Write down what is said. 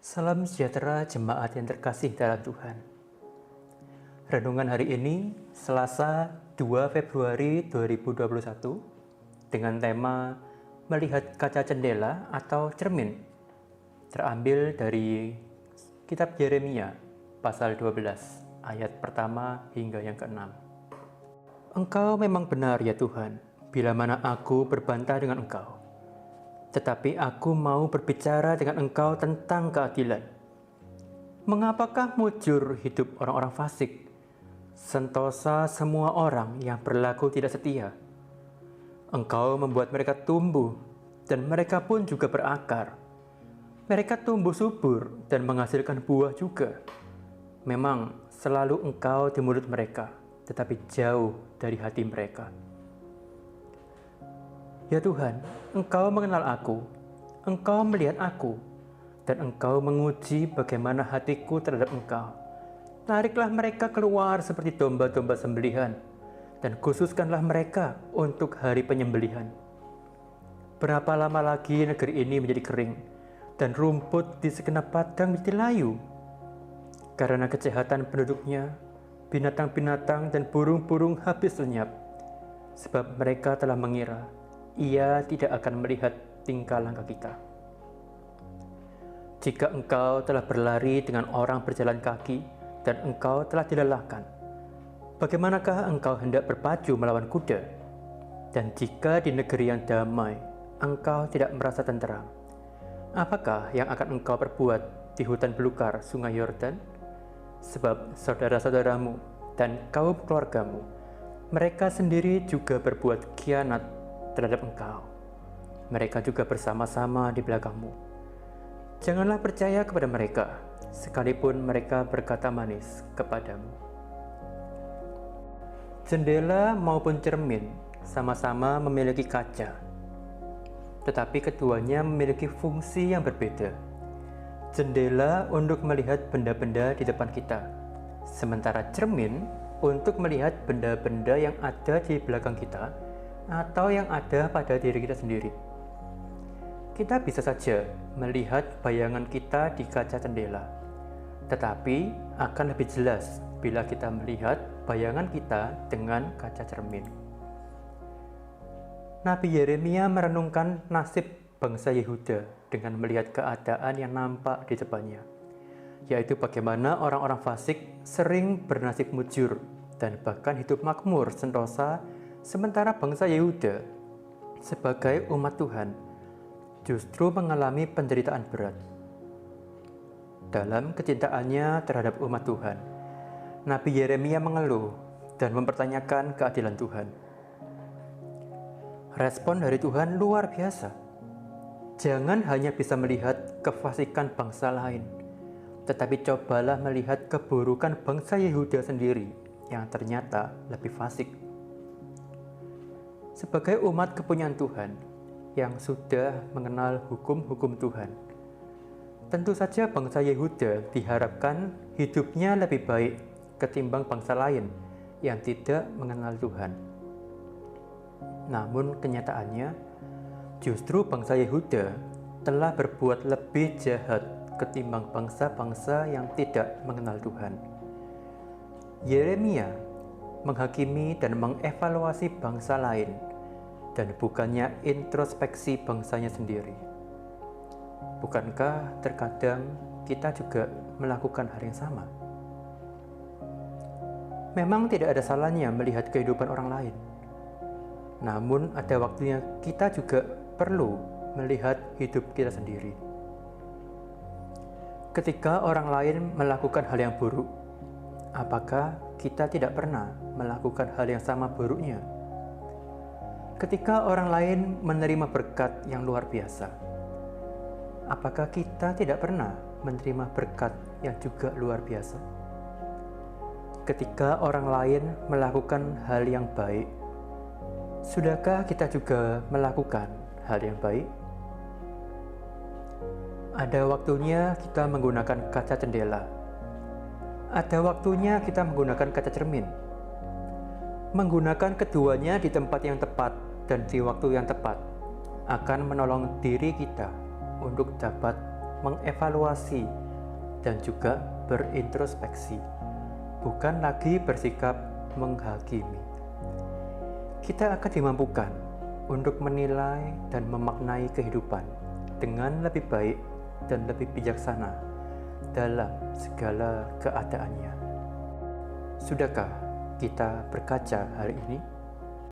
Salam sejahtera jemaat yang terkasih dalam Tuhan. Renungan hari ini, Selasa 2 Februari 2021, dengan tema Melihat Kaca Jendela atau Cermin, terambil dari Kitab Yeremia, pasal 12, ayat pertama hingga yang ke-6. Engkau memang benar ya Tuhan, bila mana aku berbantah dengan Engkau. Tetapi aku mau berbicara dengan engkau tentang keadilan. Mengapakah mujur hidup orang-orang fasik, sentosa semua orang yang berlaku tidak setia? Engkau membuat mereka tumbuh, dan mereka pun juga berakar. Mereka tumbuh subur dan menghasilkan buah juga. Memang selalu engkau di mulut mereka, tetapi jauh dari hati mereka. Ya Tuhan, Engkau mengenal aku, Engkau melihat aku, dan Engkau menguji bagaimana hatiku terhadap Engkau. Tariklah mereka keluar seperti domba-domba sembelihan, dan khususkanlah mereka untuk hari penyembelihan. Berapa lama lagi negeri ini menjadi kering, dan rumput di segenap padang menjadi layu? Karena kejahatan penduduknya, binatang-binatang dan burung-burung habis lenyap, sebab mereka telah mengira Ia tidak akan melihat tingkah langkah kita. Jika engkau telah berlari dengan orang berjalan kaki dan engkau telah dilelahkan, bagaimanakah engkau hendak berpacu melawan kuda? Dan jika di negeri yang damai engkau tidak merasa tenteram, apakah yang akan engkau perbuat di hutan belukar sungai Yordan? Sebab saudara-saudaramu dan kaum keluargamu, mereka sendiri juga berbuat khianat terhadap engkau. Mereka juga bersama-sama di belakangmu. Janganlah percaya kepada mereka, sekalipun mereka berkata manis kepadamu. Jendela maupun cermin sama-sama memiliki kaca, tetapi keduanya memiliki fungsi yang berbeda. Jendela untuk melihat benda-benda di depan kita, sementara cermin untuk melihat benda-benda yang ada di belakang kita atau yang ada pada diri kita sendiri. Kita bisa saja melihat bayangan kita di kaca jendela, tetapi akan lebih jelas bila kita melihat bayangan kita dengan kaca cermin. Nabi Yeremia merenungkan nasib bangsa Yehuda dengan melihat keadaan yang nampak di depannya, yaitu bagaimana orang-orang fasik sering bernasib mujur dan bahkan hidup makmur sentosa, sementara bangsa Yehuda sebagai umat Tuhan justru mengalami penderitaan berat. Dalam kecintaannya terhadap umat Tuhan, Nabi Yeremia mengeluh dan mempertanyakan keadilan Tuhan. Respon dari Tuhan luar biasa. Jangan hanya bisa melihat kefasikan bangsa lain, tetapi cobalah melihat keburukan bangsa Yehuda sendiri yang ternyata lebih fasik. Sebagai umat kepunyaan Tuhan yang sudah mengenal hukum-hukum Tuhan, tentu saja bangsa Yehuda diharapkan hidupnya lebih baik ketimbang bangsa lain yang tidak mengenal Tuhan. Namun kenyataannya, justru bangsa Yehuda telah berbuat lebih jahat ketimbang bangsa-bangsa yang tidak mengenal Tuhan. Yeremia menghakimi dan mengevaluasi bangsa lain, dan bukannya introspeksi bangsanya sendiri. Bukankah terkadang kita juga melakukan hal yang sama? Memang tidak ada salahnya melihat kehidupan orang lain, namun ada waktunya kita juga perlu melihat hidup kita sendiri. Ketika orang lain melakukan hal yang buruk, apakah kita tidak pernah melakukan hal yang sama buruknya? Ketika orang lain menerima berkat yang luar biasa, apakah kita tidak pernah menerima berkat yang juga luar biasa? Ketika orang lain melakukan hal yang baik, sudahkah kita juga melakukan hal yang baik? Ada waktunya kita menggunakan kaca jendela. Ada waktunya kita menggunakan kaca cermin. Menggunakan keduanya di tempat yang tepat dan di waktu yang tepat akan menolong diri kita untuk dapat mengevaluasi dan juga berintrospeksi, bukan lagi bersikap menghakimi. Kita akan dimampukan untuk menilai dan memaknai kehidupan dengan lebih baik dan lebih bijaksana dalam segala keadaannya. Sudahkah kita berkaca hari ini?